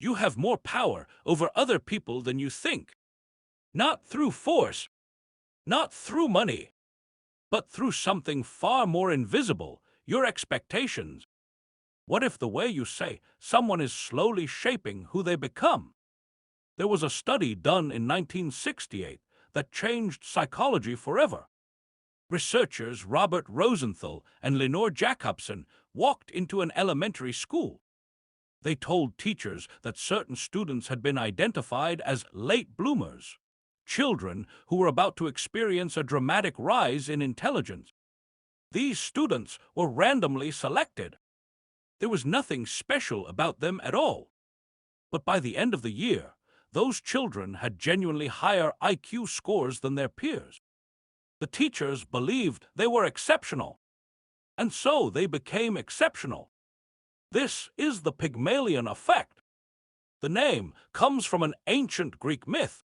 You have more power over other people than you think. Not through force, not through money, but through something far more invisible, your expectations. What if the way you say someone is slowly shaping who they become? There was a study done in 1968 that changed psychology forever. Researchers Robert Rosenthal and Lenore Jacobson walked into an elementary school. They told teachers that certain students had been identified as late bloomers, children who were about to experience a dramatic rise in intelligence. These students were randomly selected. There was nothing special about them at all. But by the end of the year, those children had genuinely higher IQ scores than their peers. The teachers believed they were exceptional, and so they became exceptional. This is the Pygmalion Effect. The name comes from an ancient Greek myth.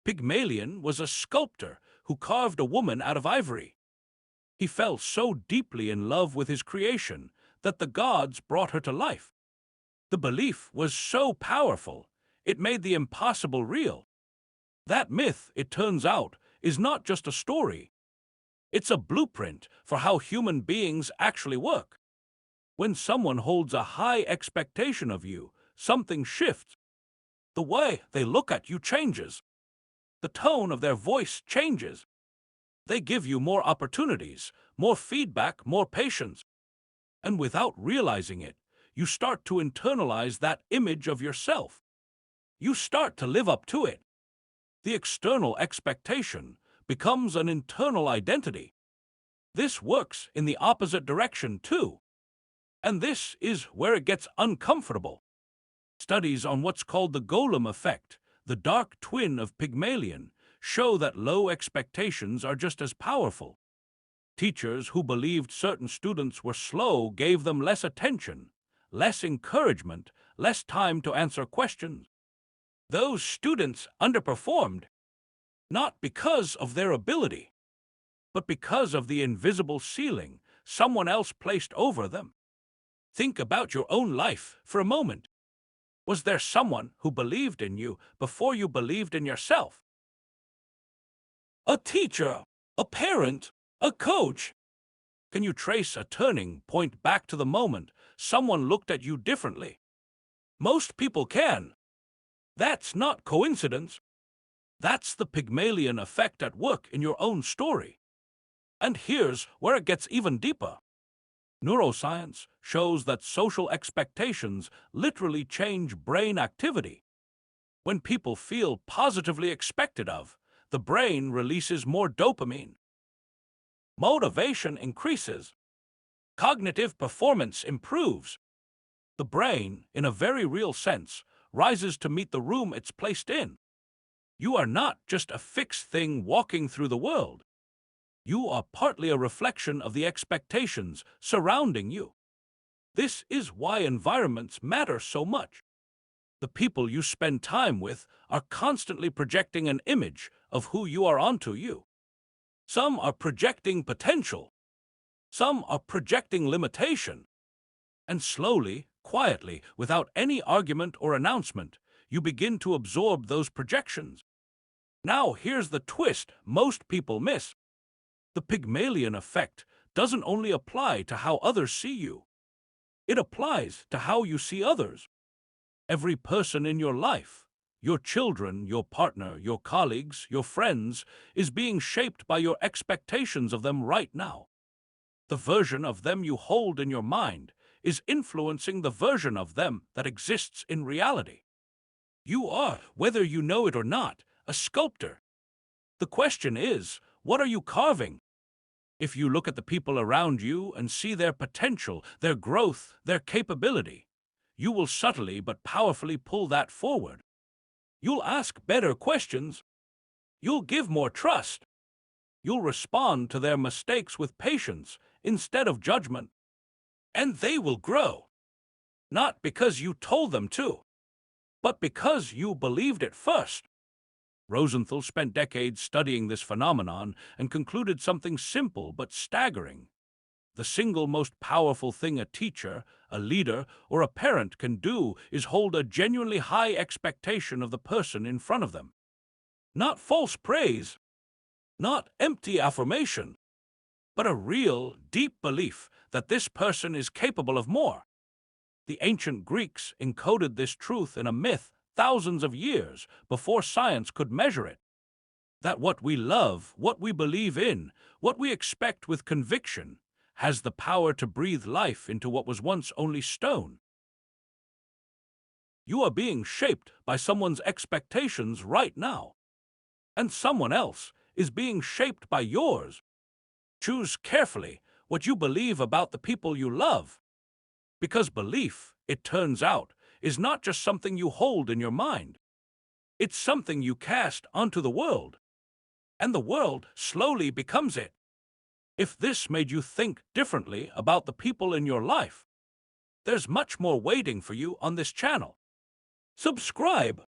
Pygmalion was a sculptor who carved a woman out of ivory. He fell so deeply in love with his creation that the gods brought her to life. The belief was so powerful, it made the impossible real. That myth, it turns out, is not just a story. It's a blueprint for how human beings actually work. When someone holds a high expectation of you, something shifts. The way they look at you changes. The tone of their voice changes. They give you more opportunities, more feedback, more patience. And without realizing it, you start to internalize that image of yourself. You start to live up to it. The external expectation becomes an internal identity. This works in the opposite direction too. And this is where it gets uncomfortable. Studies on what's called the golem effect, the dark twin of Pygmalion, show that low expectations are just as powerful. Teachers who believed certain students were slow gave them less attention, less encouragement, less time to answer questions. Those students underperformed, not because of their ability, but because of the invisible ceiling someone else placed over them. Think about your own life for a moment. Was there someone who believed in you before you believed in yourself? A teacher, a parent, a coach. Can you trace a turning point back to the moment someone looked at you differently? Most people can. That's not coincidence. That's the Pygmalion effect at work in your own story. And here's where it gets even deeper. Neuroscience shows that social expectations literally change brain activity. When people feel positively expected of, the brain releases more dopamine. Motivation increases. Cognitive performance improves. The brain, in a very real sense, rises to meet the room it's placed in. You are not just a fixed thing walking through the world. You are partly a reflection of the expectations surrounding you. This is why environments matter so much. The people you spend time with are constantly projecting an image of who you are onto you. Some are projecting potential. Some are projecting limitation. And slowly, quietly, without any argument or announcement, you begin to absorb those projections. Now here's the twist most people miss. The Pygmalion effect doesn't only apply to how others see you. It applies to how you see others. Every person in your life, your children, your partner, your colleagues, your friends, is being shaped by your expectations of them right now. The version of them you hold in your mind is influencing the version of them that exists in reality. You are, whether you know it or not, a sculptor. The question is, what are you carving? If you look at the people around you and see their potential, their growth, their capability, you will subtly but powerfully pull that forward. You'll ask better questions. You'll give more trust. You'll respond to their mistakes with patience instead of judgment. And they will grow. Not because you told them to, but because you believed it first. Rosenthal spent decades studying this phenomenon and concluded something simple but staggering. The single most powerful thing a teacher, a leader, or a parent can do is hold a genuinely high expectation of the person in front of them. Not false praise, not empty affirmation, but a real, deep belief that this person is capable of more. The ancient Greeks encoded this truth in a myth thousands of years before science could measure it. That what we love, what we believe in, what we expect with conviction, has the power to breathe life into what was once only stone. You are being shaped by someone's expectations right now, and someone else is being shaped by yours. Choose carefully what you believe about the people you love, because belief, it turns out, is not just something you hold in your mind. It's something you cast onto the world, and the world slowly becomes it. If this made you think differently about the people in your life, there's much more waiting for you on this channel. Subscribe